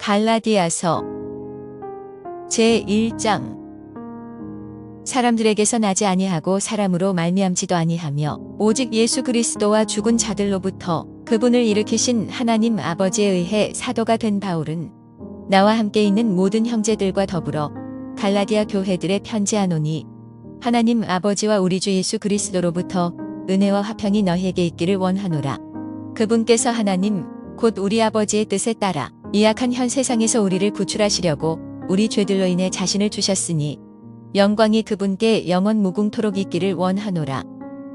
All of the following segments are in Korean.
갈라디아서 제1장 사람들에게서 나지 아니하고 사람으로 말미암지도 아니하며 오직 예수 그리스도와 죽은 자들로부터 그분을 일으키신 하나님 아버지에 의해 사도가 된 바울은 나와 함께 있는 모든 형제들과 더불어 갈라디아 교회들에 편지하노니 하나님 아버지와 우리 주 예수 그리스도로부터 은혜와 화평이 너희에게 있기를 원하노라. 그분께서 하나님 곧 우리 아버지의 뜻에 따라 이 악한 현 세상에서 우리를 구출하시려고 우리 죄들로 인해 자신을 주셨으니 영광이 그분께 영원 무궁토록 있기를 원하노라.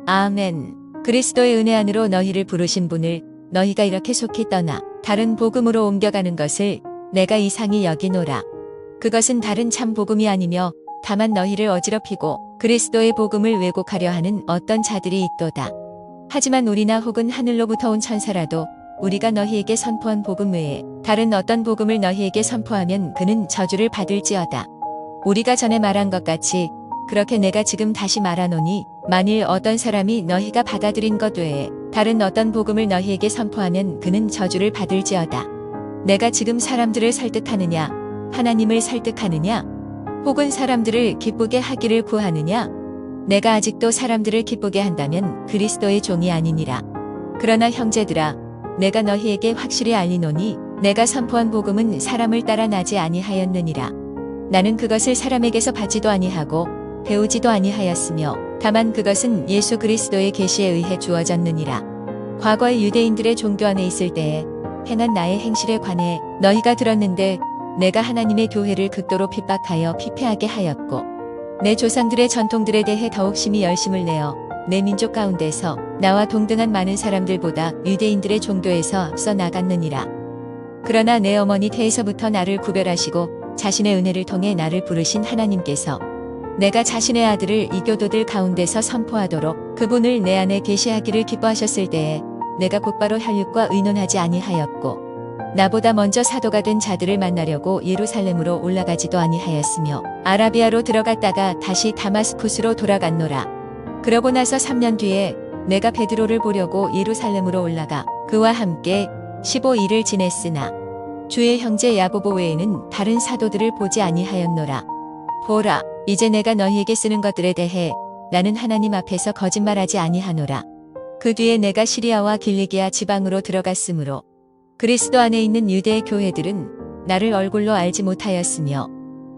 아멘. 그리스도의 은혜 안으로 너희를 부르신 분을 너희가 이렇게 속히 떠나 다른 복음으로 옮겨가는 것을 내가 이상히 여기노라. 그것은 다른 참 복음이 아니며 다만 너희를 어지럽히고 그리스도의 복음을 왜곡하려 하는 어떤 자들이 있도다. 하지만 우리나 혹은 하늘로부터 온 천사라도 우리가 너희에게 선포한 복음 외에 다른 어떤 복음을 너희에게 선포하면 그는 저주를 받을지어다. 우리가 전에 말한 것 같이 그렇게 내가 지금 다시 말하노니 만일 어떤 사람이 너희가 받아들인 것 외에 다른 어떤 복음을 너희에게 선포하면 그는 저주를 받을지어다. 내가 지금 사람들을 설득하느냐 하나님을 설득하느냐 혹은 사람들을 기쁘게 하기를 구하느냐 내가 아직도 사람들을 기쁘게 한다면 그리스도의 종이 아니니라. 그러나 형제들아 내가 너희에게 확실히 알리노니 내가 선포한 복음은 사람을 따라 나지 아니하였느니라. 나는 그것을 사람에게서 받지도 아니하고 배우지도 아니하였으며 다만 그것은 예수 그리스도의 계시에 의해 주어졌느니라. 과거의 유대인들의 종교 안에 있을 때에 행한 나의 행실에 관해 너희가 들었는데 내가 하나님의 교회를 극도로 핍박하여 피폐하게 하였고 내 조상들의 전통들에 대해 더욱 심히 열심을 내어 내 민족 가운데서 나와 동등한 많은 사람들보다 유대인들의 종교에서 앞서 나갔느니라. 그러나 내 어머니 태에서부터 나를 구별하시고 자신의 은혜를 통해 나를 부르신 하나님께서 내가 자신의 아들을 이교도들 가운데서 선포하도록 그분을 내 안에 계시하기를 기뻐하셨을 때에 내가 곧바로 혈육과 의논하지 아니하였고 나보다 먼저 사도가 된 자들을 만나려고 예루살렘으로 올라가지도 아니하였으며 아라비아로 들어갔다가 다시 다마스쿠스로 돌아갔노라. 그러고 나서 3년 뒤에 내가 베드로를 보려고 예루살렘으로 올라가 그와 함께 15일을 지냈으나 주의 형제 야고보 외에는 다른 사도들을 보지 아니하였노라. 보라, 이제 내가 너희에게 쓰는 것들에 대해 나는 하나님 앞에서 거짓말하지 아니하노라. 그 뒤에 내가 시리아와 길리기아 지방으로 들어갔으므로 그리스도 안에 있는 유대의 교회들은 나를 얼굴로 알지 못하였으며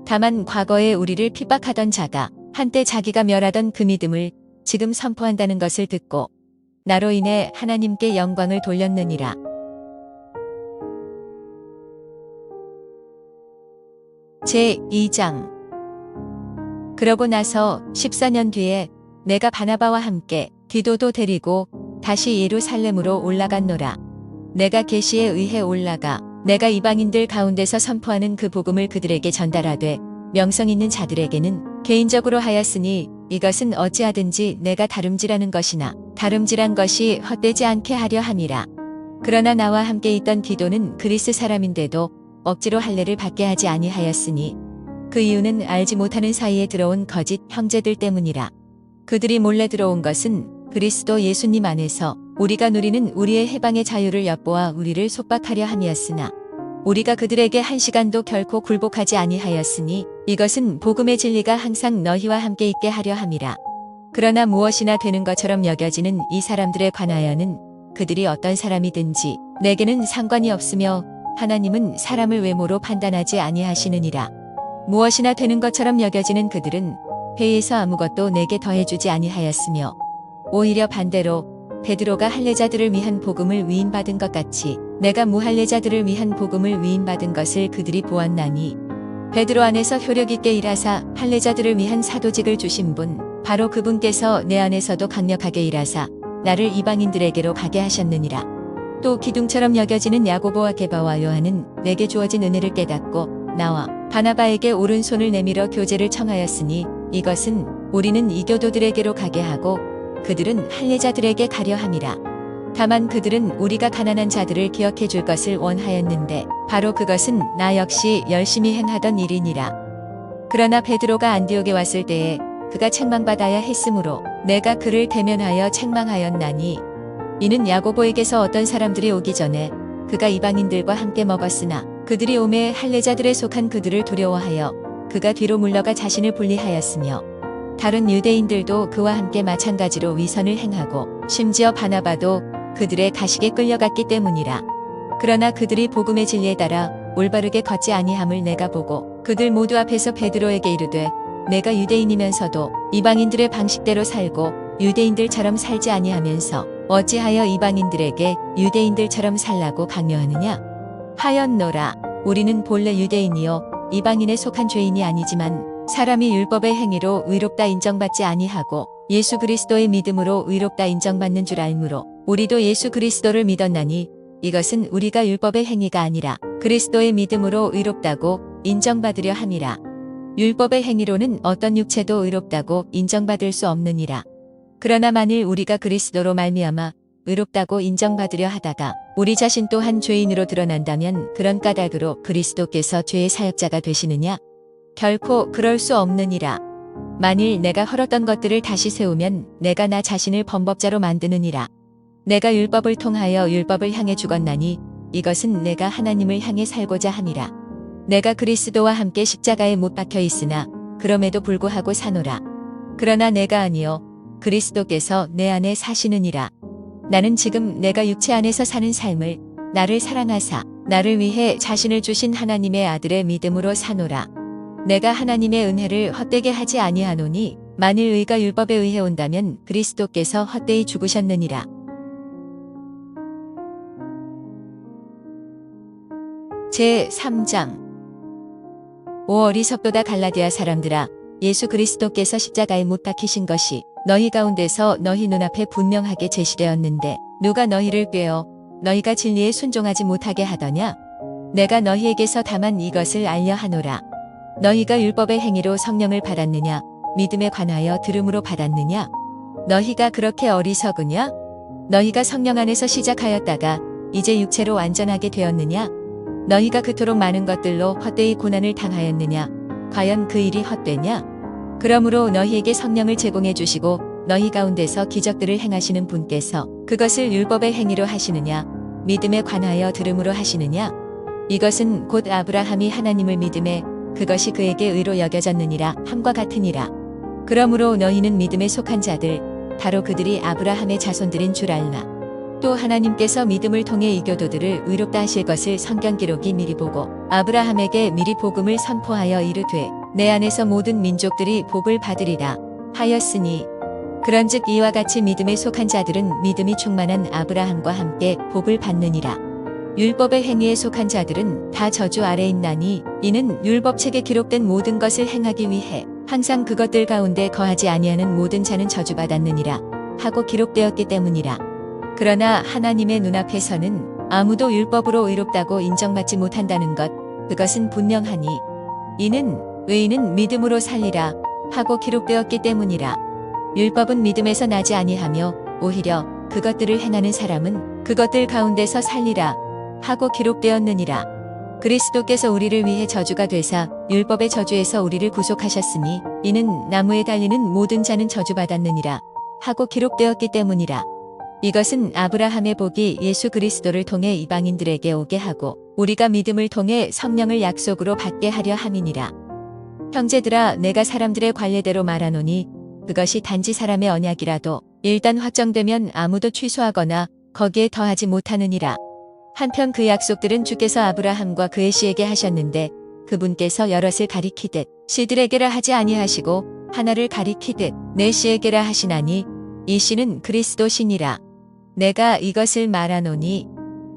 다만 과거에 우리를 핍박하던 자가 한때 자기가 멸하던 그 믿음을 지금 선포한다는 것을 듣고 나로 인해 하나님께 영광을 돌렸느니라. 제2장 그러고 나서 14년 뒤에 내가 바나바와 함께 디도도 데리고 다시 예루살렘으로 올라갔노라. 내가 계시에 의해 올라가 내가 이방인들 가운데서 선포하는 그 복음을 그들에게 전달하되 명성 있는 자들에게는 개인적으로 하였으니 이것은 어찌하든지 내가 다름질하는 것이나 다름질한 것이 헛되지 않게 하려 함이라. 그러나 나와 함께 있던 디도는 그리스 사람인데도 억지로 할례를 받게 하지 아니하였으니 그 이유는 알지 못하는 사이에 들어온 거짓 형제들 때문이라. 그들이 몰래 들어온 것은 그리스도 예수님 안에서 우리가 누리는 우리의 해방의 자유를 엿보아 우리를 속박하려 함이었으나 우리가 그들에게 한 시간도 결코 굴복하지 아니하였으니 이것은 복음의 진리가 항상 너희와 함께 있게 하려 함이라. 그러나 무엇이나 되는 것처럼 여겨지는 이 사람들에 관하여는 그들이 어떤 사람이든지 내게는 상관이 없으며 하나님은 사람을 외모로 판단하지 아니하시느니라. 무엇이나 되는 것처럼 여겨지는 그들은 회의에서 아무것도 내게 더해주지 아니하였으며 오히려 반대로 베드로가 할례자들을 위한 복음을 위임받은 것 같이 내가 무할례자들을 위한 복음을 위임받은 것을 그들이 보았나니 베드로 안에서 효력 있게 일하사 할례자들을 위한 사도직을 주신 분 바로 그분께서 내 안에서도 강력하게 일하사 나를 이방인들에게로 가게 하셨느니라. 또 기둥처럼 여겨지는 야고보와 게바와 요한은 내게 주어진 은혜를 깨닫고 나와 바나바에게 오른손을 내밀어 교제를 청하였으니 이것은 우리는 이교도들에게로 가게 하고 그들은 할례자들에게 가려 함이라. 다만 그들은 우리가 가난한 자들을 기억해 줄 것을 원하였는데 바로 그것은 나 역시 열심히 행하던 일이니라. 그러나 베드로가 안디옥에 왔을 때에 그가 책망받아야 했으므로 내가 그를 대면하여 책망하였나니 이는 야고보에게서 어떤 사람들이 오기 전에 그가 이방인들과 함께 먹었으나 그 그들이 오매 할례자들에 속한 그들을 두려워하여 그가 뒤로 물러가 자신을 분리하였으며 다른 유대인들도 그와 함께 마찬가지로 위선을 행하고 심지어 바나바도 그들의 가식에 끌려갔기 때문이라. 그러나 그들이 복음의 진리에 따라 올바르게 걷지 아니함을 내가 보고 그들 모두 앞에서 베드로에게 이르되 내가 유대인이면서도 이방인들의 방식대로 살고 유대인들처럼 살지 아니하면서 어찌하여 이방인들에게 유대인들처럼 살라고 강요하느냐 하였노라. 우리는 본래 유대인이요 이방인에 속한 죄인이 아니지만 사람이 율법의 행위로 의롭다 인정받지 아니하고 예수 그리스도의 믿음으로 의롭다 인정받는 줄 알므로 우리도 예수 그리스도를 믿었나니 이것은 우리가 율법의 행위가 아니라 그리스도의 믿음으로 의롭다고 인정받으려 함이라. 율법의 행위로는 어떤 육체도 의롭다고 인정받을 수 없느니라. 그러나 만일 우리가 그리스도로 말미암아 의롭다고 인정받으려 하다가 우리 자신 또한 죄인으로 드러난다면 그런 까닭으로 그리스도께서 죄의 사역자가 되시느냐? 결코 그럴 수 없느니라. 만일 내가 헐었던 것들을 다시 세우면 내가 나 자신을 범법자로 만드느니라. 내가 율법을 통하여 율법을 향해 죽었나니 이것은 내가 하나님을 향해 살고자 함이라. 내가 그리스도와 함께 십자가에 못 박혀 있으나 그럼에도 불구하고 사노라. 그러나 내가 아니요 그리스도께서 내 안에 사시느니라. 나는 지금 내가 육체 안에서 사는 삶을 나를 사랑하사 나를 위해 자신을 주신 하나님의 아들의 믿음으로 사노라. 내가 하나님의 은혜를 헛되게 하지 아니하노니 만일 의가 율법에 의해 온다면 그리스도께서 헛되이 죽으셨느니라. 제3장 오 어리석도다 갈라디아 사람들아 예수 그리스도께서 십자가에 못 박히신 것이 너희 가운데서 너희 눈앞에 분명하게 제시되었는데 누가 너희를 꾀어 너희가 진리에 순종하지 못하게 하더냐? 내가 너희에게서 다만 이것을 알려 하노라. 너희가 율법의 행위로 성령을 받았느냐? 믿음에 관하여 들음으로 받았느냐? 너희가 그렇게 어리석으냐? 너희가 성령 안에서 시작하였다가 이제 육체로 완전하게 되었느냐? 너희가 그토록 많은 것들로 헛되이 고난을 당하였느냐? 과연 그 일이 헛되냐? 그러므로 너희에게 성령을 제공해 주시고 너희 가운데서 기적들을 행하시는 분께서 그것을 율법의 행위로 하시느냐? 믿음에 관하여 들음으로 하시느냐? 이것은 곧 아브라함이 하나님을 믿음에 그것이 그에게 의로 여겨졌느니라 함과 같으니라. 그러므로 너희는 믿음에 속한 자들 바로 그들이 아브라함의 자손들인 줄 알라. 또 하나님께서 믿음을 통해 이 교도들을 의롭다 하실 것을 성경 기록이 미리 보고 아브라함에게 미리 복음을 선포하여 이르되 내 안에서 모든 민족들이 복을 받으리라 하였으니 그런즉 이와 같이 믿음에 속한 자들은 믿음이 충만한 아브라함과 함께 복을 받느니라. 율법의 행위에 속한 자들은 다 저주 아래 있나니 이는 율법책에 기록된 모든 것을 행하기 위해 항상 그것들 가운데 거하지 아니하는 모든 자는 저주받았느니라 하고 기록되었기 때문이라. 그러나 하나님의 눈앞에서는 아무도 율법으로 의롭다고 인정받지 못한다는 것 그것은 분명하니 이는 의인은 믿음으로 살리라 하고 기록되었기 때문이라. 율법은 믿음에서 나지 아니하며 오히려 그것들을 행하는 사람은 그것들 가운데서 살리라 하고 기록되었느니라. 그리스도께서 우리를 위해 저주가 되사 율법의 저주에서 우리를 구속하셨으니 이는 나무에 달리는 모든 자는 저주받았느니라 하고 기록되었기 때문이라. 이것은 아브라함의 복이 예수 그리스도를 통해 이방인들에게 오게 하고 우리가 믿음을 통해 성령을 약속으로 받게 하려 함이니라. 형제들아 내가 사람들의 관례대로 말하노니 그것이 단지 사람의 언약이라도 일단 확정되면 아무도 취소하거나 거기에 더하지 못하느니라. 한편 그 약속들은 주께서 아브라함과 그의 씨에게 하셨는데 그분께서 여럿을 가리키듯 씨들에게라 하지 아니하시고 하나를 가리키듯 내 씨에게라 하시나니 이 씨는 그리스도시니라. 내가 이것을 말하노니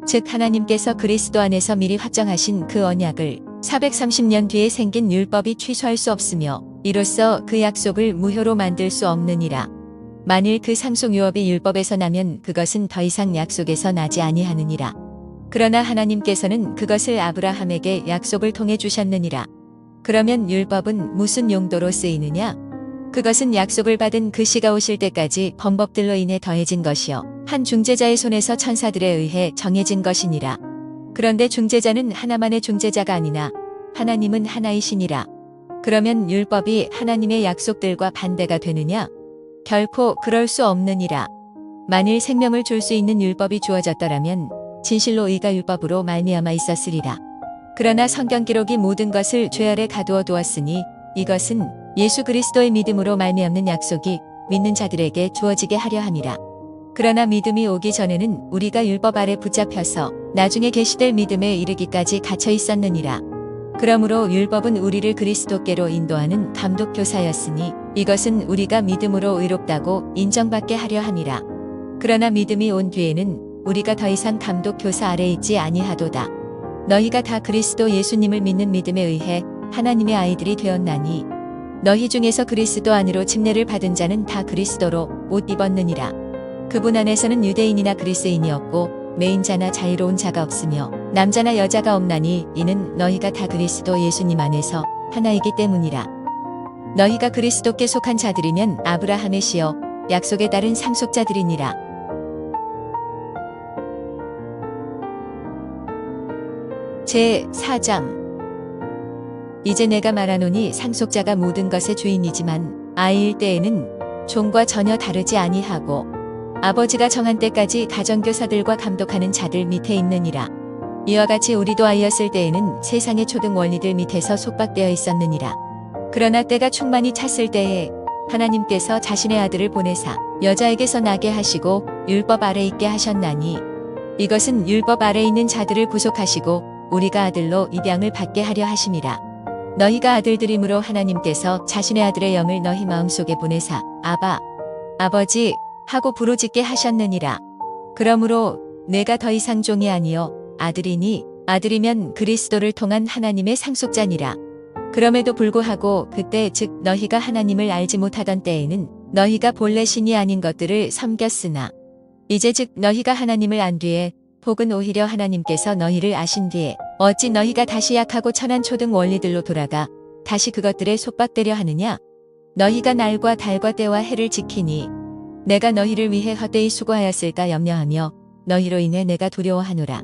즉 하나님께서 그리스도 안에서 미리 확정하신 그 언약을 430년 뒤에 생긴 율법이 취소할 수 없으며 이로써 그 약속을 무효로 만들 수 없느니라. 만일 그 상속 유업이 율법에서 나면 그것은 더 이상 약속에서 나지 아니하느니라. 그러나 하나님께서는 그것을 아브라함에게 약속을 통해 주셨느니라. 그러면 율법은 무슨 용도로 쓰이느냐? 그것은 약속을 받은 그 시가 오실 때까지 범법들로 인해 더해진 것이요 한 중재자의 손에서 천사들에 의해 정해진 것이니라. 그런데 중재자는 하나만의 중재자가 아니나 하나님은 하나이시니라. 그러면 율법이 하나님의 약속들과 반대가 되느냐? 결코 그럴 수 없느니라. 만일 생명을 줄 수 있는 율법이 주어졌더라면 진실로 의가 율법으로 말미암아 있었으리라. 그러나 성경 기록이 모든 것을 죄 아래 가두어 두었으니 이것은 예수 그리스도의 믿음으로 말미암는 약속이 믿는 자들에게 주어지게 하려 함이라. 그러나 믿음이 오기 전에는 우리가 율법 아래 붙잡혀서 나중에 계시될 믿음에 이르기까지 갇혀 있었느니라. 그러므로 율법은 우리를 그리스도께로 인도하는 감독교사였으니 이것은 우리가 믿음으로 의롭다고 인정받게 하려 함이라. 그러나 믿음이 온 뒤에는 우리가 더 이상 감독교사 아래 있지 아니하도다. 너희가 다 그리스도 예수님을 믿는 믿음에 의해 하나님의 아이들이 되었나니 너희 중에서 그리스도 안으로 침례를 받은 자는 다 그리스도로 옷 입었느니라. 그분 안에서는 유대인이나 그리스인이 없고 매인자나 자유로운 자가 없으며 남자나 여자가 없나니 이는 너희가 다 그리스도 예수님 안에서 하나이기 때문이라. 너희가 그리스도께 속한 자들이면 아브라함의 씨여 약속에 따른 상속자들이니라. 제4장. 이제 내가 말하노니 상속자가 모든 것의 주인이지만 아이일 때에는 종과 전혀 다르지 아니하고 아버지가 정한 때까지 가정교사들과 감독하는 자들 밑에 있느니라. 이와 같이 우리도 아이였을 때에는 세상의 초등 원리들 밑에서 속박되어 있었느니라. 그러나 때가 충만히 찼을 때에 하나님께서 자신의 아들을 보내사 여자에게서 나게 하시고 율법 아래 있게 하셨나니 이것은 율법 아래 있는 자들을 구속하시고 우리가 아들로 입양을 받게 하려 하심이라. 너희가 아들들이므로 하나님께서 자신의 아들의 영을 너희 마음속에 보내사 아바 아버지 하고 부르짖게 하셨느니라. 그러므로 내가 더 이상 종이 아니요 아들이니 아들이면 그리스도를 통한 하나님의 상속자니라. 그럼에도 불구하고 그때 즉 너희가 하나님을 알지 못하던 때에는 너희가 본래 신이 아닌 것들을 섬겼으나 이제 즉 너희가 하나님을 안 뒤에 혹은 오히려 하나님께서 너희를 아신 뒤에 어찌 너희가 다시 약하고 천한 초등 원리들로 돌아가 다시 그것들에 속박되려 하느냐. 너희가 날과 달과 때와 해를 지키니 내가 너희를 위해 헛되이 수고하였을까 염려하며 너희로 인해 내가 두려워하노라.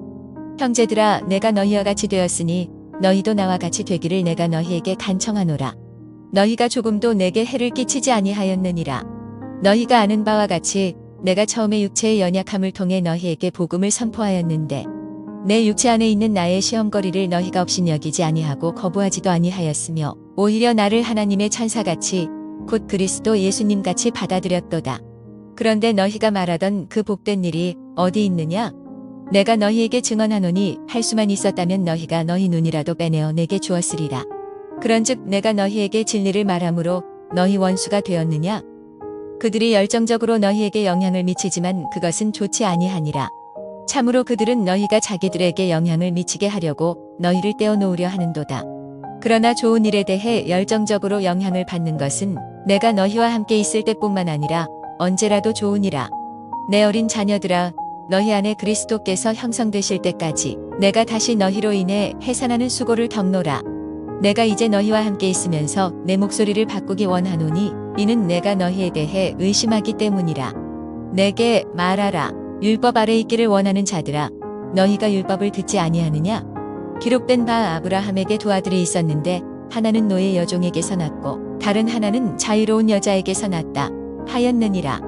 형제들아 내가 너희와 같이 되었으니 너희도 나와 같이 되기를 내가 너희에게 간청하노라. 너희가 조금도 내게 해를 끼치지 아니하였느니라. 너희가 아는 바와 같이 내가 처음에 육체의 연약함을 통해 너희에게 복음을 선포하였는데 내 육체 안에 있는 나의 시험거리를 너희가 없인 여기지 아니하고 거부하지도 아니하였으며 오히려 나를 하나님의 천사같이 곧 그리스도 예수님같이 받아들였도다. 그런데 너희가 말하던 그 복된 일이 어디 있느냐? 내가 너희에게 증언하노니 할 수만 있었다면 너희가 너희 눈이라도 빼내어 내게 주었으리라. 그런즉 내가 너희에게 진리를 말함으로 너희 원수가 되었느냐? 그들이 열정적으로 너희에게 영향을 미치지만 그것은 좋지 아니하니라. 참으로 그들은 너희가 자기들에게 영향을 미치게 하려고 너희를 떼어놓으려 하는도다. 그러나 좋은 일에 대해 열정적으로 영향을 받는 것은 내가 너희와 함께 있을 때뿐만 아니라 언제라도 좋으니라. 내 어린 자녀들아 너희 안에 그리스도께서 형성되실 때까지 내가 다시 너희로 인해 해산하는 수고를 덮노라. 내가 이제 너희와 함께 있으면서 내 목소리를 바꾸기 원하노니 이는 내가 너희에 대해 의심하기 때문이라. 내게 말하라. 율법 아래 있기를 원하는 자들아 너희가 율법을 듣지 아니하느냐? 기록된 바 아브라함에게 두 아들이 있었는데 하나는 노예 여종에게서 났고 다른 하나는 자유로운 여자에게서 났다 하였느니라.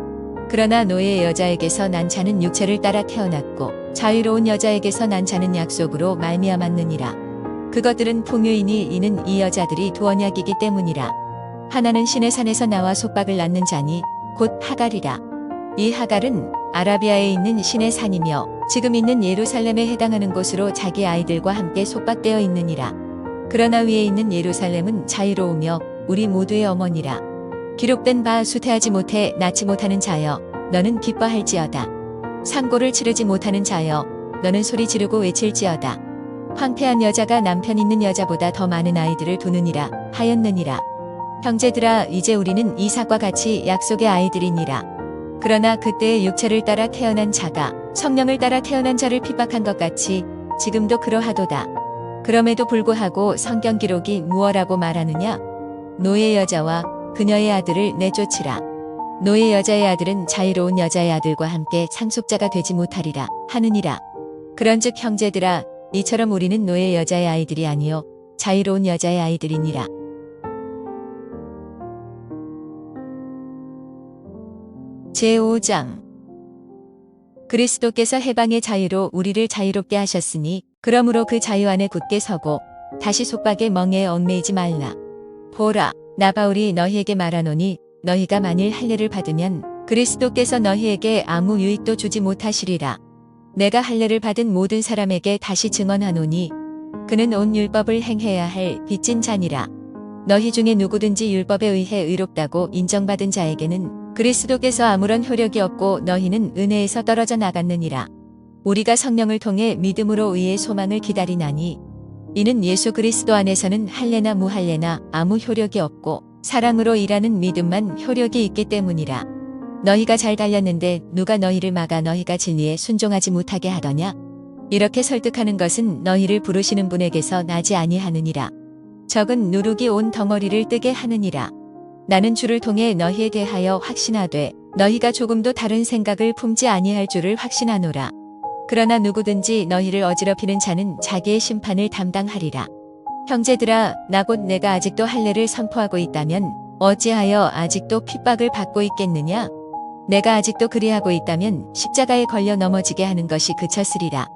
그러나 노예 여자에게서 난 자는 육체를 따라 태어났고 자유로운 여자에게서 난 자는 약속으로 말미암았느니라. 그것들은 풍요이니 이는 이 여자들이 두 언약이기 때문이라. 하나는 신의 산에서 나와 속박을 낳는 자니 곧 하갈이라. 이 하갈은 아라비아에 있는 신의 산이며 지금 있는 예루살렘에 해당하는 곳으로 자기 아이들과 함께 속박되어 있느니라. 그러나 위에 있는 예루살렘은 자유로우며 우리 모두의 어머니라. 기록된 바 수태하지 못해 낳지 못하는 자여 너는 기뻐할지어다. 상고를 치르지 못하는 자여 너는 소리 지르고 외칠지어다. 황폐한 여자가 남편 있는 여자보다 더 많은 아이들을 두느니라 하였느니라. 형제들아 이제 우리는 이삭과 같이 약속의 아이들이니라. 그러나 그때의 육체를 따라 태어난 자가 성령을 따라 태어난 자를 핍박한 것 같이 지금도 그러하도다. 그럼에도 불구하고 성경 기록이 무엇라고 말하느냐? 노예 여자와 그녀의 아들을 내쫓으라. 노예 여자의 아들은 자유로운 여자의 아들과 함께 상속자가 되지 못하리라 하느니라. 그런즉 형제들아 이처럼 우리는 노예 여자의 아이들이 아니요 자유로운 여자의 아이들이니라. 제5장. 그리스도께서 해방의 자유로 우리를 자유롭게 하셨으니 그러므로 그 자유 안에 굳게 서고 다시 속박의 멍에에 얽매이지 말라. 보라, 나 바울이 너희에게 말하노니 너희가 만일 할례를 받으면 그리스도께서 너희에게 아무 유익도 주지 못하시리라. 내가 할례를 받은 모든 사람에게 다시 증언하노니 그는 온 율법을 행해야 할 빚진 자니라. 너희 중에 누구든지 율법에 의해 의롭다고 인정받은 자에게는 그리스도께서 아무런 효력이 없고 너희는 은혜에서 떨어져 나갔느니라. 우리가 성령을 통해 믿음으로 의의 소망을 기다리나니 이는 예수 그리스도 안에서는 할례나 무할례나 아무 효력이 없고 사랑으로 일하는 믿음만 효력이 있기 때문이라. 너희가 잘 달렸는데 누가 너희를 막아 너희가 진리에 순종하지 못하게 하더냐? 이렇게 설득하는 것은 너희를 부르시는 분에게서 나지 아니하느니라. 적은 누룩이 온 덩어리를 뜨게 하느니라. 나는 주를 통해 너희에 대하여 확신하되 너희가 조금도 다른 생각을 품지 아니할 줄을 확신하노라. 그러나 누구든지 너희를 어지럽히는 자는 자기의 심판을 담당하리라. 형제들아, 나 곧 내가 아직도 할례를 선포하고 있다면 어찌하여 아직도 핍박을 받고 있겠느냐? 내가 아직도 그리하고 있다면 십자가에 걸려 넘어지게 하는 것이 그쳤으리라.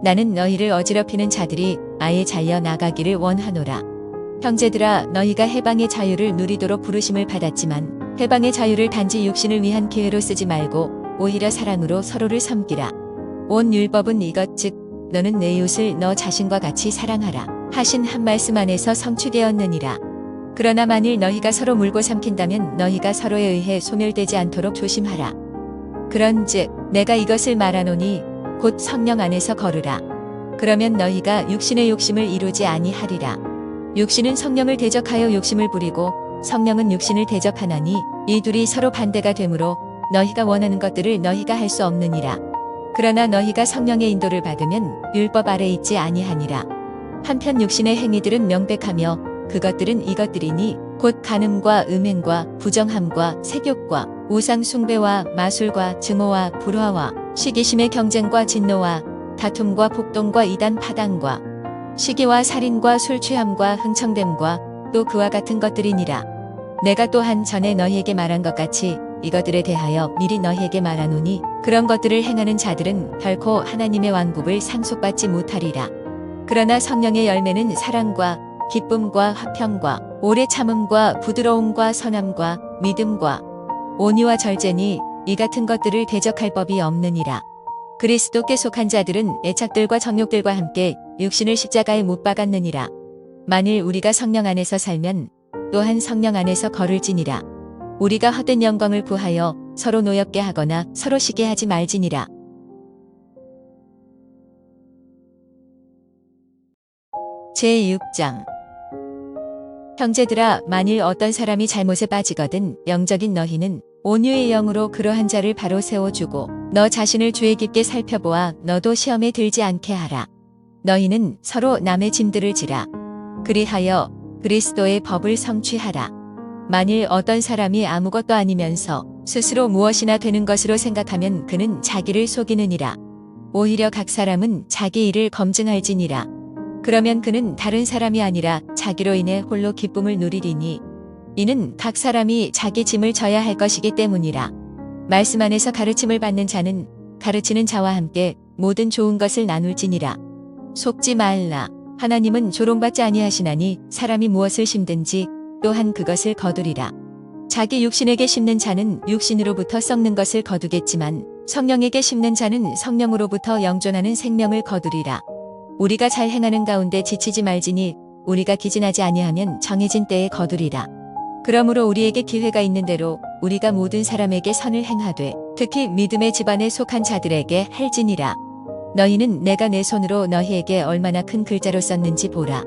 나는 너희를 어지럽히는 자들이 아예 잘려 나가기를 원하노라. 형제들아, 너희가 해방의 자유를 누리도록 부르심을 받았지만 해방의 자유를 단지 육신을 위한 기회로 쓰지 말고 오히려 사랑으로 서로를 섬기라. 온 율법은 이것 즉 너는 내 이웃을 너 자신과 같이 사랑하라 하신 한 말씀 안에서 성취되었느니라. 그러나 만일 너희가 서로 물고 삼킨다면 너희가 서로에 의해 소멸되지 않도록 조심하라. 그런즉 내가 이것을 말하노니 곧 성령 안에서 걸으라. 그러면 너희가 육신의 욕심을 이루지 아니하리라. 육신은 성령을 대적하여 욕심을 부리고 성령은 육신을 대적하나니 이 둘이 서로 반대가 되므로 너희가 원하는 것들을 너희가 할 수 없느니라. 그러나 너희가 성령의 인도를 받으면 율법 아래 있지 아니하니라. 한편 육신의 행위들은 명백하며 그것들은 이것들이니 곧 간음과 음행과 부정함과 색욕과 우상 숭배와 마술과 증오와 불화와 시기심의 경쟁과 진노와 다툼과 폭동과 이단 파당과 시기와 살인과 술 취함과 흥청됨과 또 그와 같은 것들이니라. 내가 또한 전에 너희에게 말한 것 같이 이것들에 대하여 미리 너희에게 말하노니 그런 것들을 행하는 자들은 결코 하나님의 왕국을 상속받지 못하리라. 그러나 성령의 열매는 사랑과 기쁨과 화평과 오래 참음과 부드러움과 선함과 믿음과 온유와 절제니 이 같은 것들을 대적할 법이 없느니라. 그리스도께 속한 자들은 애착들과 정욕들과 함께 육신을 십자가에 못 박았느니라. 만일 우리가 성령 안에서 살면 또한 성령 안에서 걸을지니라. 우리가 헛된 영광을 구하여 서로 노엽게 하거나 서로 시게 하지 말지니라. 제6장 형제들아, 만일 어떤 사람이 잘못에 빠지거든 영적인 너희는 온유의 영으로 그러한 자를 바로 세워주고 너 자신을 주의 깊게 살펴보아 너도 시험에 들지 않게 하라. 너희는 서로 남의 짐들을 지라. 그리하여 그리스도의 법을 성취하라. 만일 어떤 사람이 아무것도 아니면서 스스로 무엇이나 되는 것으로 생각하면 그는 자기를 속이느니라. 오히려 각 사람은 자기 일을 검증할지니라. 그러면 그는 다른 사람이 아니라 자기로 인해 홀로 기쁨을 누리리니 이는 각 사람이 자기 짐을 져야 할 것이기 때문이라. 말씀 안에서 가르침을 받는 자는 가르치는 자와 함께 모든 좋은 것을 나눌지니라. 속지 말라. 하나님은 조롱받지 아니하시나니 사람이 무엇을 심든지 또한 그것을 거두리라. 자기 육신에게 심는 자는 육신으로부터 썩는 것을 거두겠지만 성령에게 심는 자는 성령으로부터 영존하는 생명을 거두리라. 우리가 잘 행하는 가운데 지치지 말지니 우리가 기진하지 아니하면 정해진 때에 거두리라. 그러므로 우리에게 기회가 있는 대로 우리가 모든 사람에게 선을 행하되 특히 믿음의 집안에 속한 자들에게 할지니라. 너희는 내가 내 손으로 너희에게 얼마나 큰 글자로 썼는지 보라.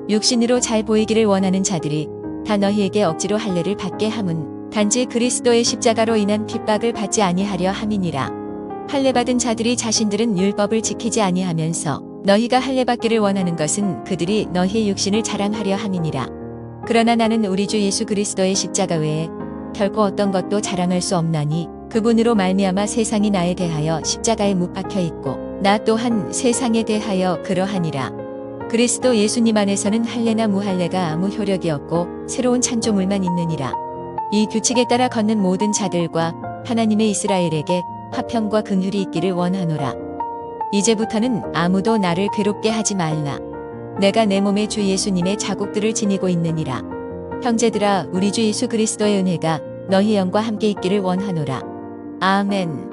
육신으로 잘 보이기를 원하는 자들이 다 너희에게 억지로 할례를 받게 함은 단지 그리스도의 십자가로 인한 핍박을 받지 아니하려 함이니라. 할례받은 자들이 자신들은 율법을 지키지 아니하면서 너희가 할례받기를 원하는 것은 그들이 너희의 육신을 자랑하려 함이니라. 그러나 나는 우리 주 예수 그리스도의 십자가 외에 결코 어떤 것도 자랑할 수 없나니 그분으로 말미암아 세상이 나에 대하여 십자가에 못 박혀 있고 나 또한 세상에 대하여 그러하니라. 그리스도 예수님 안에서는 할례나 무할례가 아무 효력이 없고 새로운 창조물만 있느니라. 이 규칙에 따라 걷는 모든 자들과 하나님의 이스라엘에게 화평과 긍휼이 있기를 원하노라. 이제부터는 아무도 나를 괴롭게 하지 말라. 내가 내 몸에 주 예수님의 자국들을 지니고 있느니라. 형제들아, 우리 주 예수 그리스도의 은혜가 너희 영과 함께 있기를 원하노라. 아멘.